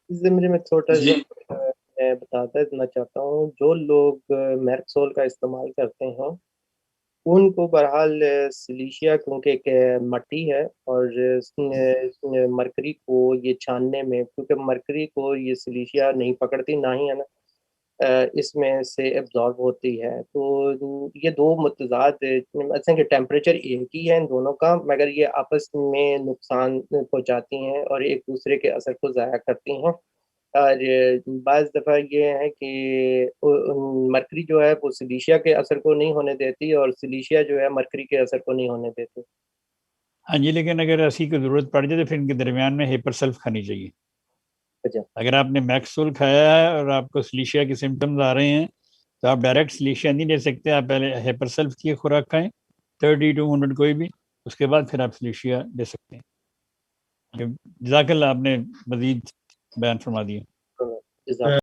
इस ज़मरे में छोटा सा जी। मैं बताता देना चाहता हूँ, जो लोग मेरक्सोल का इस्तेमाल करते हैं, उनको बहरहाल सिलिशिया क्योंकि एक मट्टी है और मरकरी को ये छानने में क्योंकि मरकरी को ये सिलिशिया नहीं पकड़ती, ना ही है ना इसमें से एब्ज़ॉर्ब होती है। तो ये 2 मुतज़ाद ऐसे कि टेम्परेचर एक ही है इन दोनों का, मगर ये आपस में नुकसान पहुँचाती हैं और एक-दूसरे के असर को ज़ाया करती हैं। और बाज़ दफ़ा ये है कि मरकरी जो है वो सिलिशिया के असर को नहीं होने देती और सिलिशिया जो है मरकरी के असर को नहीं होने देती। हाँ जी, लेकिन अगर ऐसी कोई ज़रूरत पड़ जाए तो फिर इनके दरमियान में हेपर सल्फ खानी चाहिए। अच्छा, अगर आपने मैक्सोल खाया है और आपको सिलीशिया के सिम्टम्स आ रहे हैं तो आप डायरेक्ट सिलीशिया नहीं ले सकते, आप पहले हेपर सल्फ की खुराक खाएं 30-200 कोई भी, उसके बाद फिर आप सिलीशिया ले सकते हैं। जजाकल्ला, आपने मजीद बयान फरमा दिया। जज़ाक